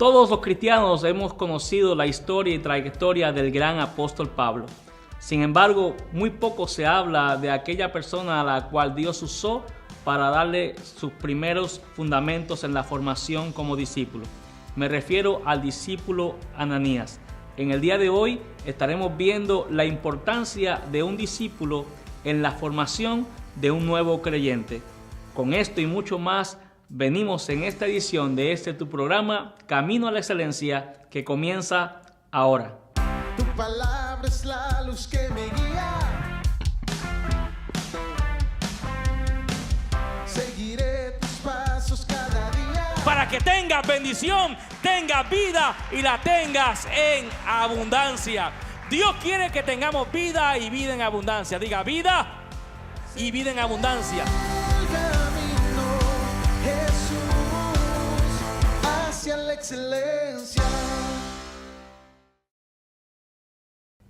Todos los cristianos hemos conocido la historia y trayectoria del gran apóstol Pablo. Sin embargo, muy poco se habla de aquella persona a la cual Dios usó para darle sus primeros fundamentos en la formación como discípulo. Me refiero al discípulo Ananías. En el día de hoy estaremos viendo la importancia de un discípulo en la formación de un nuevo creyente. Con esto y mucho más, venimos en esta edición de tu programa Camino a la Excelencia, que comienza ahora. Tu palabra es la luz que me guía. Seguiré tus pasos cada día. Para que tengas bendición, tengas vida y la tengas en abundancia. Dios quiere que tengamos vida y vida en abundancia. Diga vida y vida en abundancia. El camino, Jesús, hacia la excelencia.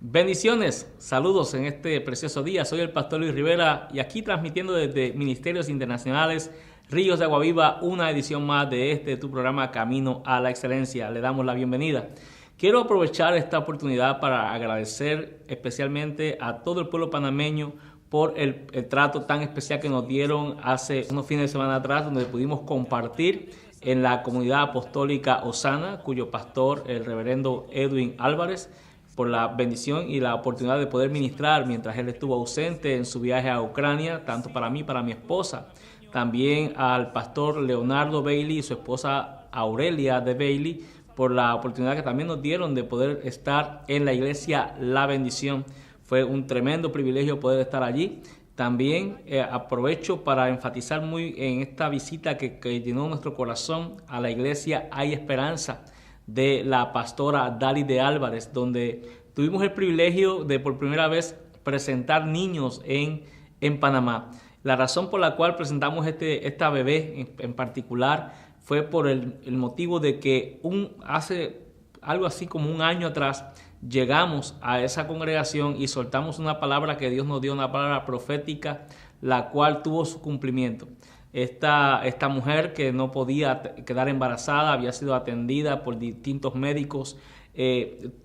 Bendiciones, saludos en este precioso día. Soy el pastor Luis Rivera y aquí transmitiendo desde Ministerios Internacionales Ríos de Agua Viva, una edición más de tu programa Camino a la Excelencia. Le damos la bienvenida. Quiero aprovechar esta oportunidad para agradecer especialmente a todo el pueblo panameño por el trato tan especial que nos dieron hace unos fines de semana atrás, donde pudimos compartir en la comunidad apostólica Osana, cuyo pastor, el reverendo Edwin Álvarez, por la bendición y la oportunidad de poder ministrar mientras él estuvo ausente en su viaje a Ucrania, tanto para mí, para mi esposa. También al pastor Leonardo Bailey y su esposa Aurelia de Bailey, por la oportunidad que también nos dieron de poder estar en la iglesia La Bendición. Fue un tremendo privilegio poder estar allí. También aprovecho para enfatizar muy en esta visita que llenó nuestro corazón a la iglesia Hay Esperanza, de la pastora Dali de Álvarez, donde tuvimos el privilegio de por primera vez presentar niños en Panamá. La razón por la cual presentamos esta bebé en particular fue por el motivo de que hace algo así como un año atrás llegamos a esa congregación y soltamos una palabra que Dios nos dio, una palabra profética, la cual tuvo su cumplimiento. Esta mujer que no podía quedar embarazada, había sido atendida por distintos médicos,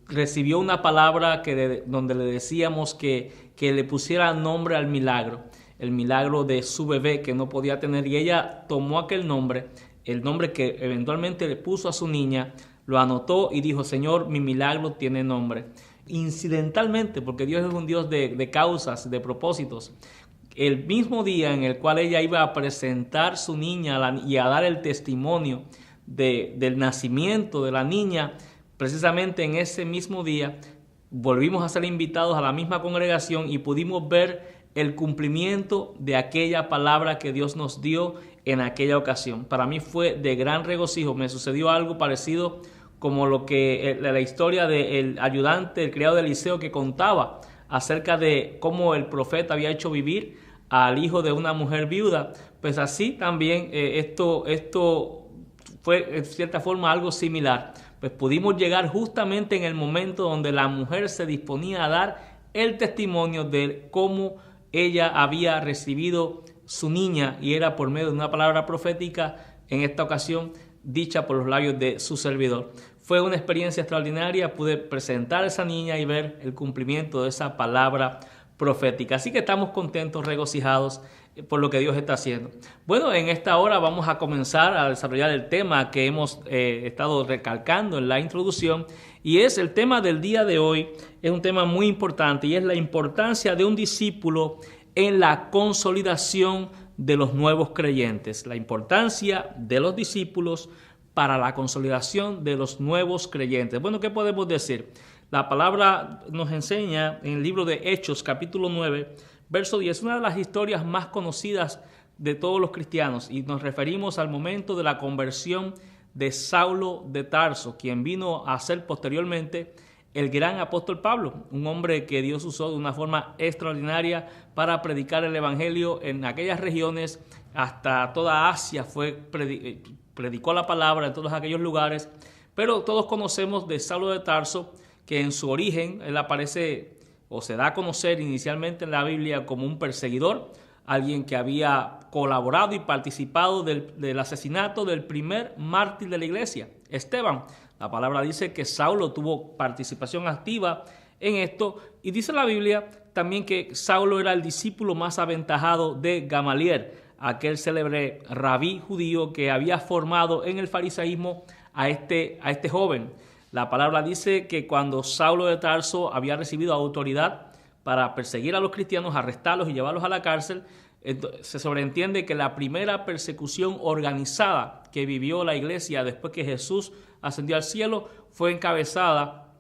recibió una palabra donde le decíamos que le pusiera nombre al milagro, el milagro de su bebé que no podía tener, y ella tomó aquel nombre, el nombre que eventualmente le puso a su niña, lo anotó y dijo: Señor, mi milagro tiene nombre. Incidentalmente, porque Dios es un Dios de causas, de propósitos, el mismo día en el cual ella iba a presentar su niña y a dar el testimonio del nacimiento de la niña, precisamente en ese mismo día volvimos a ser invitados a la misma congregación y pudimos ver el cumplimiento de aquella palabra que Dios nos dio en aquella ocasión. Para mí fue de gran regocijo. Me sucedió algo parecido como la historia del ayudante, el criado de Eliseo, que contaba acerca de cómo el profeta había hecho vivir al hijo de una mujer viuda. Pues así también esto fue en cierta forma algo similar. Pues pudimos llegar justamente en el momento donde la mujer se disponía a dar el testimonio de cómo ella había recibido su niña, y era por medio de una palabra profética, en esta ocasión dicha por los labios de su servidor. Fue una experiencia extraordinaria. Pude presentar a esa niña y ver el cumplimiento de esa palabra profética. Así que estamos contentos, regocijados por lo que Dios está haciendo. Bueno, en esta hora vamos a comenzar a desarrollar el tema que hemos estado recalcando en la introducción, y es el tema del día de hoy. Es un tema muy importante y es la importancia de un discípulo en la consolidación de los nuevos creyentes. La importancia de los discípulos para la consolidación de los nuevos creyentes. Bueno, ¿qué podemos decir? La palabra nos enseña en el libro de Hechos, capítulo 9, verso 10, una de las historias más conocidas de todos los cristianos, y nos referimos al momento de la conversión de Saulo de Tarso, quien vino a ser posteriormente el gran apóstol Pablo, un hombre que Dios usó de una forma extraordinaria para predicar el evangelio en aquellas regiones. Hasta toda Asia predicó la palabra en todos aquellos lugares. Pero todos conocemos de Saulo de Tarso, que en su origen él aparece o se da a conocer inicialmente en la Biblia como un perseguidor alguien que había colaborado y participado del asesinato del primer mártir de la iglesia, Esteban. La palabra dice que Saulo tuvo participación activa en esto, y dice la Biblia también que Saulo era el discípulo más aventajado de Gamaliel, aquel célebre rabí judío que había formado en el fariseísmo a este joven. La palabra dice que cuando Saulo de Tarso había recibido autoridad para perseguir a los cristianos, arrestarlos y llevarlos a la cárcel, se sobreentiende que la primera persecución organizada que vivió la iglesia después que Jesús ascendió al cielo fue encabezada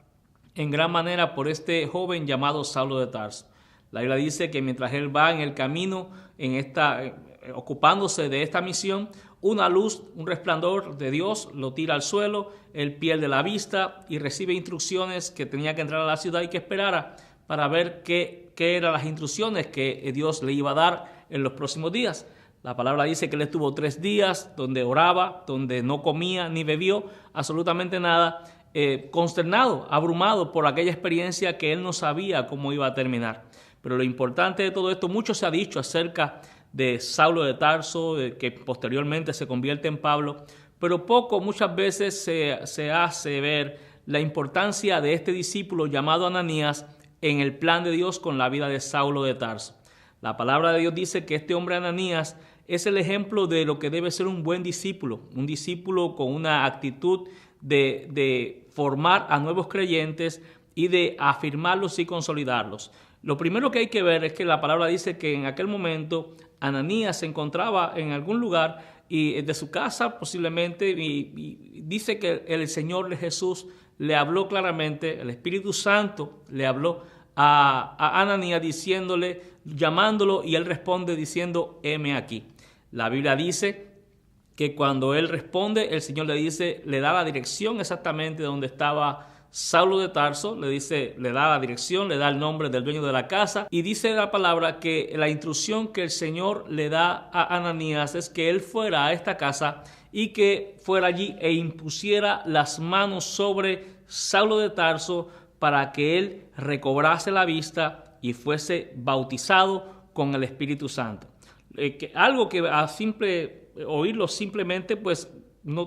en gran manera por este joven llamado Saulo de Tarso. La Biblia dice que mientras él va en el camino, ocupándose de esta misión, una luz, un resplandor de Dios lo tira al suelo, él pierde la vista y recibe instrucciones que tenía que entrar a la ciudad y que esperara para ver qué eran las instrucciones que Dios le iba a dar en los próximos días. La palabra dice que él estuvo 3 días donde oraba, donde no comía ni bebió absolutamente nada, consternado, abrumado por aquella experiencia que él no sabía cómo iba a terminar. Pero lo importante de todo esto, mucho se ha dicho acerca de Saulo de Tarso, que posteriormente se convierte en Pablo, pero muchas veces se hace ver la importancia de este discípulo llamado Ananías en el plan de Dios con la vida de Saulo de Tarso. La palabra de Dios dice que este hombre Ananías es el ejemplo de lo que debe ser un buen discípulo, un discípulo con una actitud de formar a nuevos creyentes y de afirmarlos y consolidarlos. Lo primero que hay que ver es que la palabra dice que en aquel momento Ananías se encontraba en algún lugar y de su casa posiblemente, y dice que el Señor de Jesús le habló claramente, el Espíritu Santo le habló a Ananías llamándolo, y él responde diciendo: heme aquí. La Biblia dice que cuando él responde, el Señor le da la dirección exactamente donde estaba Saulo de Tarso, le da la dirección, le da el nombre del dueño de la casa, y dice la palabra que la instrucción que el Señor le da a Ananías es que él fuera a esta casa y que fuera allí e impusiera las manos sobre Saulo de Tarso para que él recobrase la vista y fuese bautizado con el Espíritu Santo. Algo que a simple oírlo simplemente pues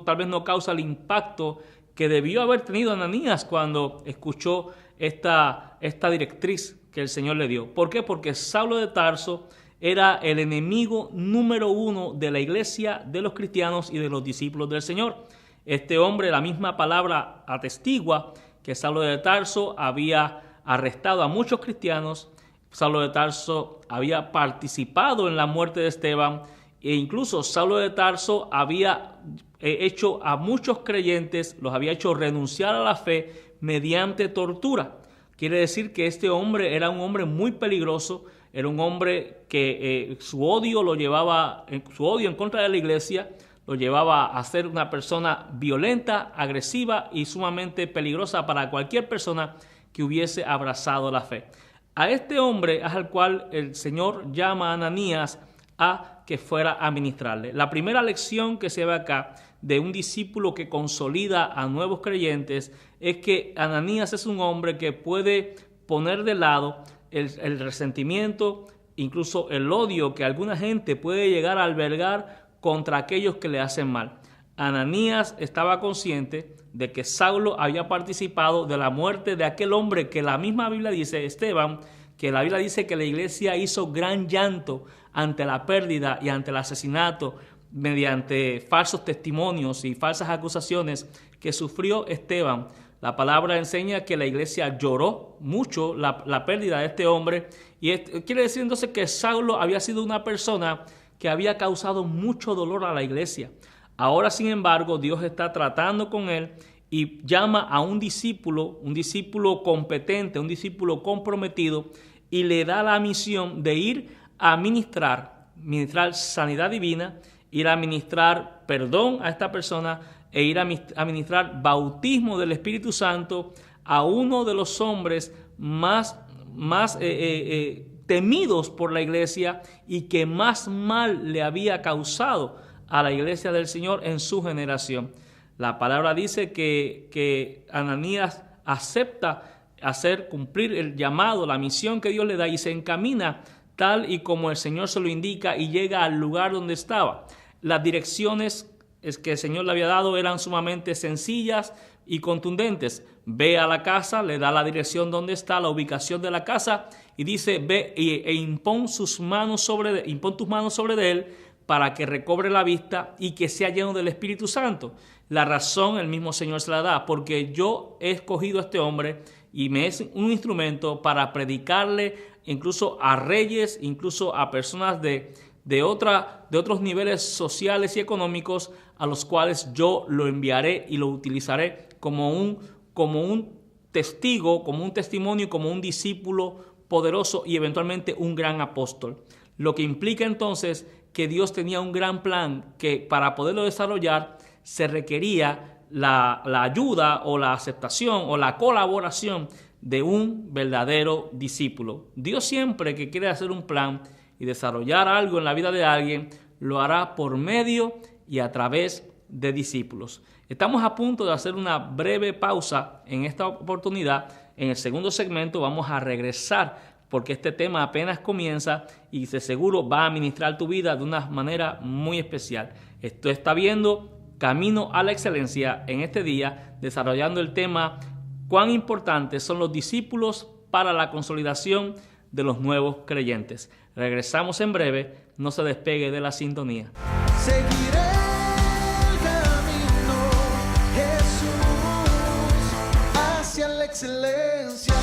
tal vez no causa el impacto que debió haber tenido Ananías cuando escuchó esta directriz que el Señor le dio. ¿Por qué? Porque Saulo de Tarso era el enemigo número 1 de la iglesia, de los cristianos y de los discípulos del Señor. Este hombre, la misma palabra atestigua que Saulo de Tarso había arrestado a muchos cristianos. Saulo de Tarso había participado en la muerte de Esteban, e incluso Saulo de Tarso había hecho a muchos creyentes, los había hecho renunciar a la fe mediante tortura. Quiere decir que este hombre era un hombre muy peligroso, era un hombre que su odio en contra de la iglesia lo llevaba a ser una persona violenta, agresiva y sumamente peligrosa para cualquier persona que hubiese abrazado la fe. A este hombre es al cual el Señor llama a Ananías a que fuera a ministrarle. La primera lección que se ve acá de un discípulo que consolida a nuevos creyentes es que Ananías es un hombre que puede poner de lado el resentimiento, incluso el odio que alguna gente puede llegar a albergar contra aquellos que le hacen mal. Ananías estaba consciente de que Saulo había participado de la muerte de aquel hombre que la misma Biblia dice, Esteban, que la Biblia dice que la iglesia hizo gran llanto ante la pérdida y ante el asesinato mediante falsos testimonios y falsas acusaciones que sufrió Esteban. La palabra enseña que la iglesia lloró mucho la pérdida de este hombre, y quiere decir entonces que Saulo había sido una persona que había causado mucho dolor a la iglesia. Ahora, sin embargo, Dios está tratando con él y llama a un discípulo competente, un discípulo comprometido, y le da la misión de ir a ministrar sanidad divina, ir a ministrar perdón a esta persona e ir a ministrar bautismo del Espíritu Santo a uno de los hombres más temidos por la iglesia y que más mal le había causado a la iglesia del Señor en su generación. La palabra dice que Ananías acepta cumplir el llamado, la misión que Dios le da, y se encamina tal y como el Señor se lo indica y llega al lugar donde estaba. Las direcciones que el Señor le había dado eran sumamente sencillas y contundentes. Ve a la casa, le da la dirección donde está, la ubicación de la casa y dice, ve e impon tus manos sobre él para que recobre la vista y que sea lleno del Espíritu Santo. La razón el mismo Señor se la da, porque yo he escogido a este hombre y me es un instrumento para predicarle incluso a reyes, incluso a personas de otros niveles sociales y económicos, a los cuales yo lo enviaré y lo utilizaré como un testigo, como un testimonio, como un discípulo poderoso y eventualmente un gran apóstol. Lo que implica entonces que Dios tenía un gran plan que para poderlo desarrollar se requería la ayuda o la aceptación o la colaboración de un verdadero discípulo. Dios siempre que quiere hacer un plan y desarrollar algo en la vida de alguien, lo hará por medio y a través de discípulos. Estamos a punto de hacer una breve pausa en esta oportunidad. En el segundo segmento vamos a regresar porque este tema apenas comienza y de seguro va a ministrar tu vida de una manera muy especial. Esto está viendo Camino a la Excelencia en este día, desarrollando el tema cuán importantes son los discípulos para la consolidación de los nuevos creyentes. Regresamos en breve, no se despegue de la sintonía. Seguiré el camino, Jesús, hacia la excelencia.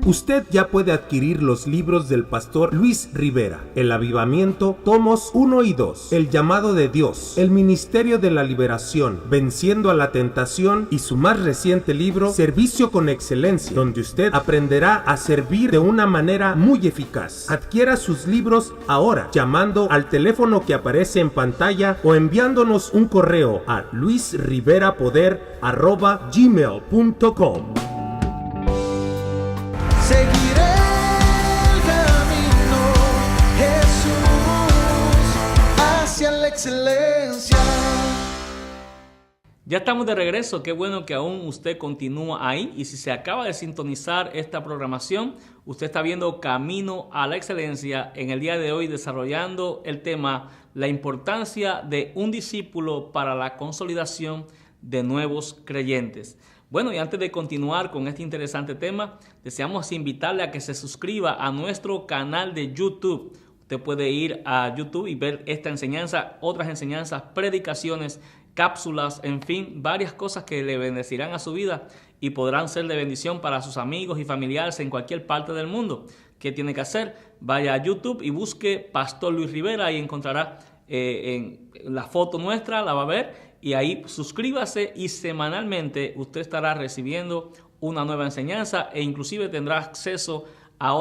Usted ya puede adquirir los libros del pastor Luis Rivera: El Avivamiento, tomos 1 y 2, El Llamado de Dios, El Ministerio de la Liberación, Venciendo a la Tentación, y su más reciente libro, Servicio con Excelencia, donde usted aprenderá a servir de una manera muy eficaz. Adquiera sus libros ahora llamando al teléfono que aparece en pantalla o enviándonos un correo a luisriverapoder@gmail.com. Seguiré el camino, Jesús, hacia la excelencia. Ya estamos de regreso, qué bueno que aún usted continúa ahí y si se acaba de sintonizar esta programación, usted está viendo Camino a la Excelencia en el día de hoy desarrollando el tema la importancia de un discípulo para la consolidación de nuevos creyentes. Bueno, y antes de continuar con este interesante tema, deseamos invitarle a que se suscriba a nuestro canal de YouTube. Usted puede ir a YouTube y ver esta enseñanza, otras enseñanzas, predicaciones, cápsulas, en fin, varias cosas que le bendecirán a su vida y podrán ser de bendición para sus amigos y familiares en cualquier parte del mundo. ¿Qué tiene que hacer? Vaya a YouTube y busque Pastor Luis Rivera y encontrará en la foto nuestra, la va a ver. Y ahí suscríbase y semanalmente usted estará recibiendo una nueva enseñanza e inclusive tendrá acceso a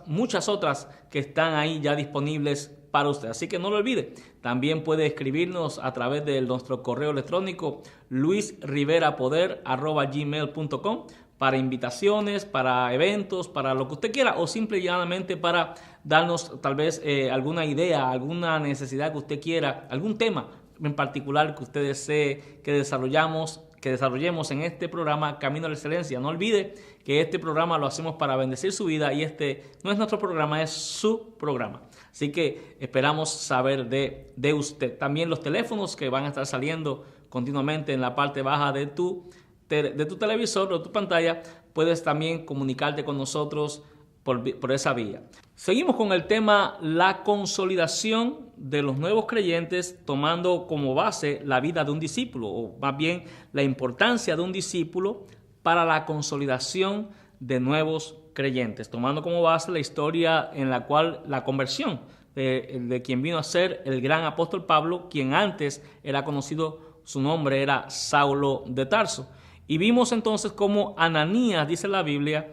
muchas otras que están ahí ya disponibles para usted. Así que no lo olvide. También puede escribirnos a través de nuestro correo electrónico luisriverapoder@gmail.com para invitaciones, para eventos, para lo que usted quiera o simple y llanamente para darnos tal vez alguna idea, alguna necesidad que usted quiera, algún tema en particular que usted desee que desarrollemos en este programa Camino a la Excelencia. No olvide que este programa lo hacemos para bendecir su vida y este no es nuestro programa, es su programa. Así que esperamos saber de usted. También los teléfonos que van a estar saliendo continuamente en la parte baja de tu televisor o tu pantalla, puedes también comunicarte con nosotros por esa vía. Seguimos con el tema la consolidación de los nuevos creyentes, tomando como base la vida de un discípulo, o más bien la importancia de un discípulo para la consolidación de nuevos creyentes, tomando como base la historia en la cual la conversión de quien vino a ser el gran apóstol Pablo, quien antes era conocido, su nombre era Saulo de Tarso. Y vimos entonces cómo Ananías, dice la Biblia,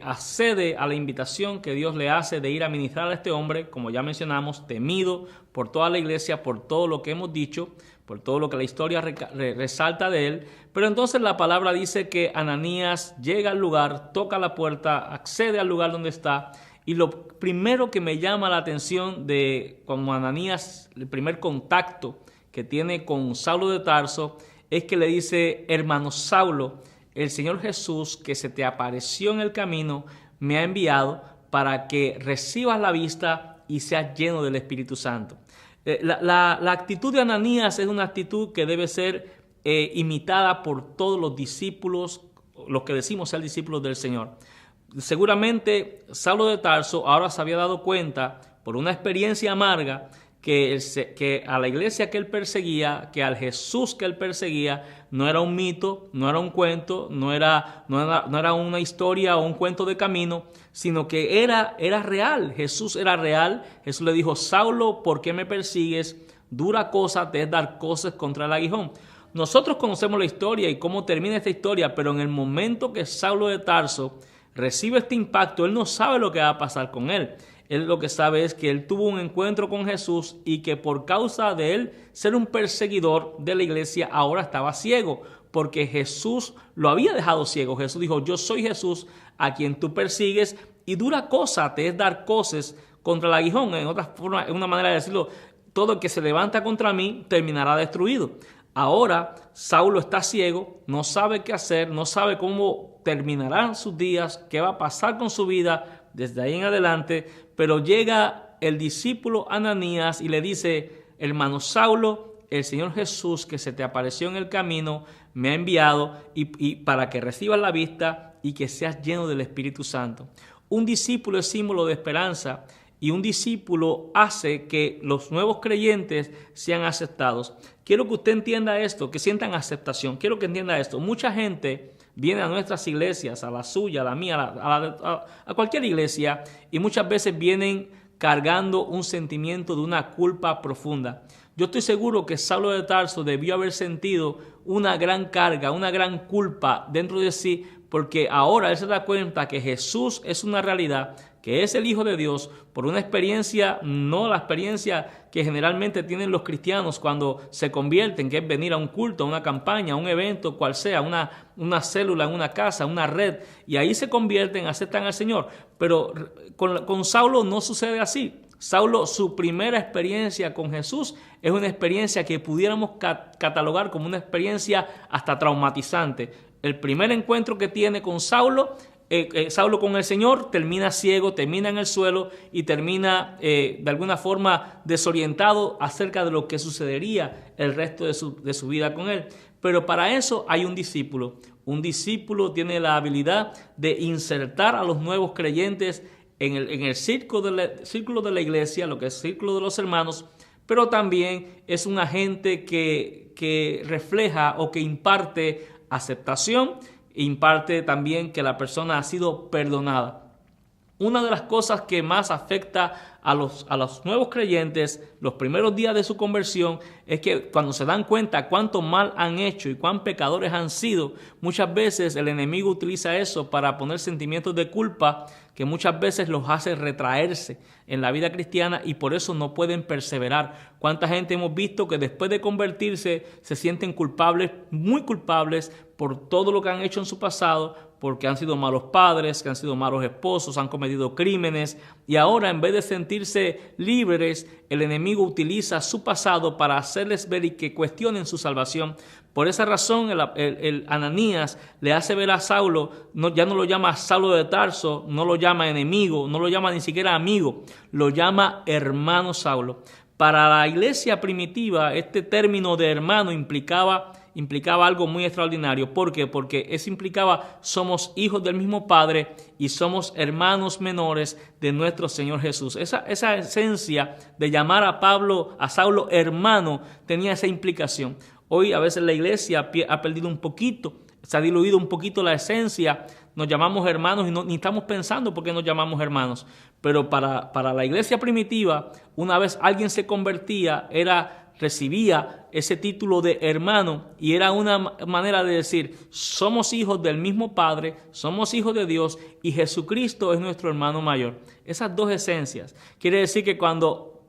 accede a la invitación que Dios le hace de ir a ministrar a este hombre, como ya mencionamos, temido por toda la iglesia, por todo lo que hemos dicho, por todo lo que la historia resalta de él. Pero entonces la palabra dice que Ananías llega al lugar, toca la puerta, accede al lugar donde está, y lo primero que me llama la atención de como Ananías, el primer contacto que tiene con Saulo de Tarso, es que le dice: hermano Saulo, el Señor Jesús que se te apareció en el camino me ha enviado para que recibas la vista y seas lleno del Espíritu Santo. La actitud de Ananías es una actitud que debe ser imitada por todos los discípulos, los que decimos ser discípulos del Señor. Seguramente Saulo de Tarso ahora se había dado cuenta por una experiencia amarga que a la iglesia que él perseguía, que al Jesús que él perseguía, no era un mito, no era un cuento, no era una historia o un cuento de camino, sino que era real. Jesús era real. Jesús le dijo: Saulo, ¿por qué me persigues? Dura cosa te es dar cosas contra el aguijón. Nosotros conocemos la historia y cómo termina esta historia, pero en el momento que Saulo de Tarso recibe este impacto, él no sabe lo que va a pasar con él. Él lo que sabe es que él tuvo un encuentro con Jesús y que por causa de él ser un perseguidor de la iglesia ahora estaba ciego, porque Jesús lo había dejado ciego. Jesús dijo: yo soy Jesús a quien tú persigues, y dura cosa te es dar cosas contra el aguijón. En otra forma, en una manera de decirlo, todo el que se levanta contra mí terminará destruido. Ahora Saulo está ciego, no sabe qué hacer, no sabe cómo terminarán sus días, qué va a pasar con su vida desde ahí en adelante, pero llega el discípulo Ananías y le dice: hermano Saulo, el Señor Jesús que se te apareció en el camino me ha enviado y para que recibas la vista y que seas lleno del Espíritu Santo. Un discípulo es símbolo de esperanza y un discípulo hace que los nuevos creyentes sean aceptados. Quiero que usted entienda esto, que sientan aceptación. Quiero que entienda esto. Mucha gente viene a nuestras iglesias, a la suya, a la mía, a cualquier iglesia, y muchas veces vienen cargando un sentimiento de una culpa profunda. Yo estoy seguro que Saulo de Tarso debió haber sentido una gran carga, una gran culpa dentro de sí, porque ahora él se da cuenta que Jesús es una realidad, que es el Hijo de Dios, por una experiencia, no la experiencia que generalmente tienen los cristianos cuando se convierten, que es venir a un culto, a una campaña, a un evento, cual sea, una célula en una casa, una red, y ahí se convierten, aceptan al Señor. Pero con Saulo no sucede así. Saulo, su primera experiencia con Jesús es una experiencia que pudiéramos catalogar como una experiencia hasta traumatizante. El primer encuentro que tiene con Saulo con el Señor, termina ciego, termina en el suelo y termina de alguna forma desorientado acerca de lo que sucedería el resto de su vida con él. Pero para eso hay un discípulo. Un discípulo tiene la habilidad de insertar a los nuevos creyentes en el círculo de la iglesia, lo que es el círculo de los hermanos, pero también es un agente que refleja o que imparte aceptación, imparte también que la persona ha sido perdonada. Una de las cosas que más afecta a los nuevos creyentes los primeros días de su conversión es que cuando se dan cuenta cuánto mal han hecho y cuán pecadores han sido, muchas veces el enemigo utiliza eso para poner sentimientos de culpa que muchas veces los hace retraerse en la vida cristiana y por eso no pueden perseverar. ¿Cuánta gente hemos visto que después de convertirse se sienten culpables, muy culpables por todo lo que han hecho en su pasado, porque han sido malos padres, que han sido malos esposos, han cometido crímenes y ahora en vez de sentirse libres, el enemigo utiliza su pasado para hacerles ver y que cuestionen su salvación. Por esa razón el Ananías le hace ver a Saulo, ya no lo llama Saulo de Tarso, no lo llama enemigo, no lo llama ni siquiera amigo, lo llama hermano Saulo. Para la iglesia primitiva este término de hermano implicaba algo muy extraordinario. ¿Por qué? Porque eso implicaba somos hijos del mismo Padre y somos hermanos menores de nuestro Señor Jesús. Esa esencia de llamar a Saulo hermano tenía esa implicación. Hoy a veces la iglesia ha perdido un poquito, se ha diluido un poquito la esencia. Nos llamamos hermanos y ni estamos pensando por qué nos llamamos hermanos. Pero para la iglesia primitiva, una vez alguien se convertía, recibía ese título de hermano y era una manera de decir, somos hijos del mismo Padre, somos hijos de Dios y Jesucristo es nuestro hermano mayor. Esas dos esencias. Quiere decir que cuando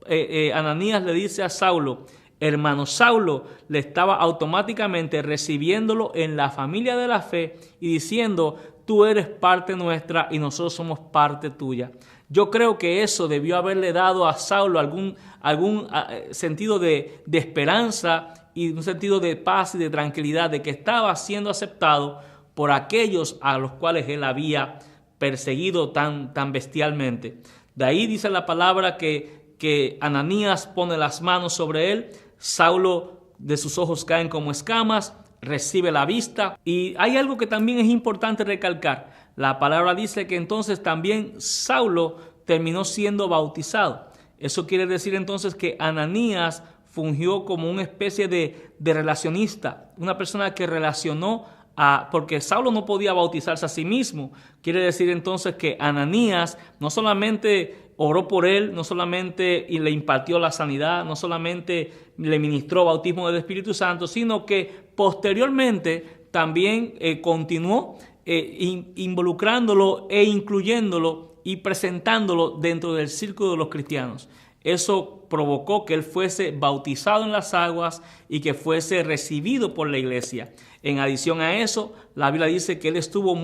Ananías le dice a Saulo, hermano Saulo, le estaba automáticamente recibiéndolo en la familia de la fe y diciendo, tú eres parte nuestra y nosotros somos parte tuya. Yo creo que eso debió haberle dado a Saulo algún sentido de esperanza y un sentido de paz y de tranquilidad de que estaba siendo aceptado por aquellos a los cuales él había perseguido tan bestialmente. De ahí dice la palabra que Ananías pone las manos sobre él, Saulo de sus ojos caen como escamas, recibe la vista. Y hay algo que también es importante recalcar. La palabra dice que entonces también Saulo terminó siendo bautizado. Eso quiere decir entonces que Ananías fungió como una especie de relacionista, una persona que relacionó porque Saulo no podía bautizarse a sí mismo. Quiere decir entonces que Ananías no solamente oró por él, no solamente le impartió la sanidad, no solamente le ministró bautismo del Espíritu Santo, sino que posteriormente también continuó involucrándolo e incluyéndolo y presentándolo dentro del círculo de los cristianos. Eso provocó que él fuese bautizado en las aguas y que fuese recibido por la iglesia. En adición a eso, la Biblia dice que él estuvo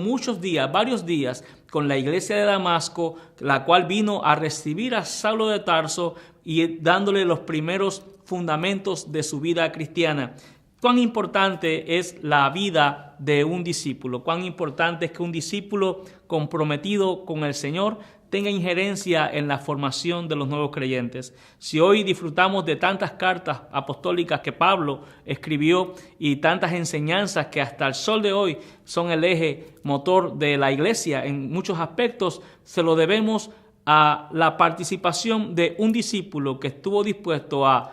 varios días con la iglesia de Damasco, la cual vino a recibir a Saulo de Tarso y dándole los primeros fundamentos de su vida cristiana. Cuán importante es la vida de un discípulo, cuán importante es que un discípulo comprometido con el Señor tenga injerencia en la formación de los nuevos creyentes. Si hoy disfrutamos de tantas cartas apostólicas que Pablo escribió y tantas enseñanzas que hasta el sol de hoy son el eje motor de la iglesia en muchos aspectos, se lo debemos a la participación de un discípulo que estuvo dispuesto a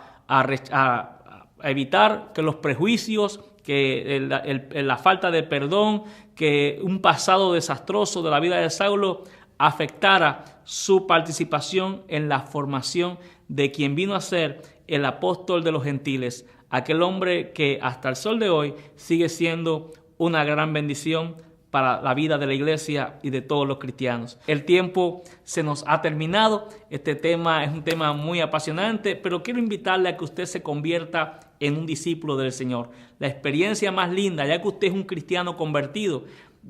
evitar que los prejuicios, que la falta de perdón, que un pasado desastroso de la vida de Saulo afectara su participación en la formación de quien vino a ser el apóstol de los gentiles, aquel hombre que hasta el sol de hoy sigue siendo una gran bendición para la vida de la iglesia y de todos los cristianos. El tiempo se nos ha terminado. Este tema es un tema muy apasionante, pero quiero invitarle a que usted se convierta en un discípulo del Señor. La experiencia más linda, ya que usted es un cristiano convertido,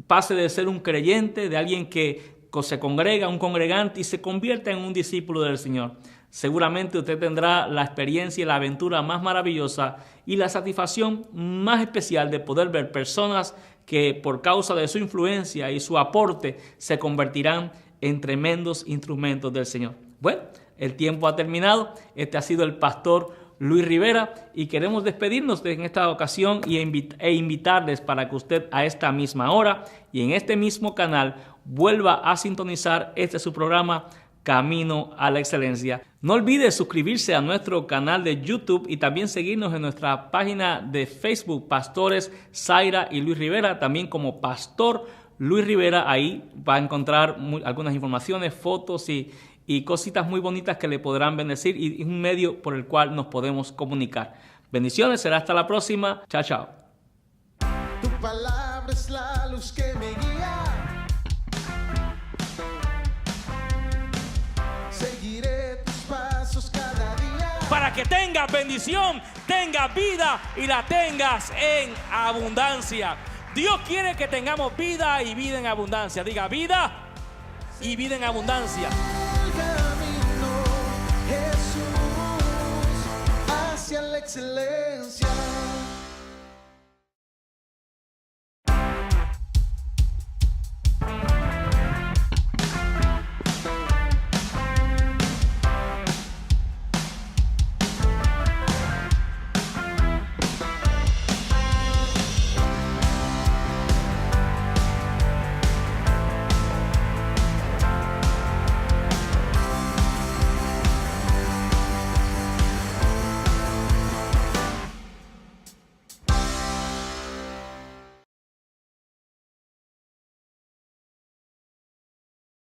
pase de ser un creyente, de alguien que se congrega, un congregante, y se convierte en un discípulo del Señor. Seguramente usted tendrá la experiencia y la aventura más maravillosa y la satisfacción más especial de poder ver personas que por causa de su influencia y su aporte se convertirán en tremendos instrumentos del Señor. Bueno, el tiempo ha terminado. Este ha sido el pastor Luis Rivera y queremos despedirnos en esta ocasión e invitarles para que usted a esta misma hora y en este mismo canal vuelva a sintonizar su programa Camino a la Excelencia. No olvide suscribirse a nuestro canal de YouTube y también seguirnos en nuestra página de Facebook, Pastores Zaira y Luis Rivera, también como Pastor Luis Rivera. Ahí va a encontrar algunas informaciones, fotos y cositas muy bonitas que le podrán bendecir, y es un medio por el cual nos podemos comunicar. Bendiciones, será hasta la próxima. Chao, chao. Tu palabra es la luz que me guía. Seguiré tus pasos cada día. Para que tengas bendición, tengas vida y la tengas en abundancia. Dios quiere que tengamos vida y vida en abundancia. Diga vida y vida en abundancia. Camino, Jesús, hacia la excelencia.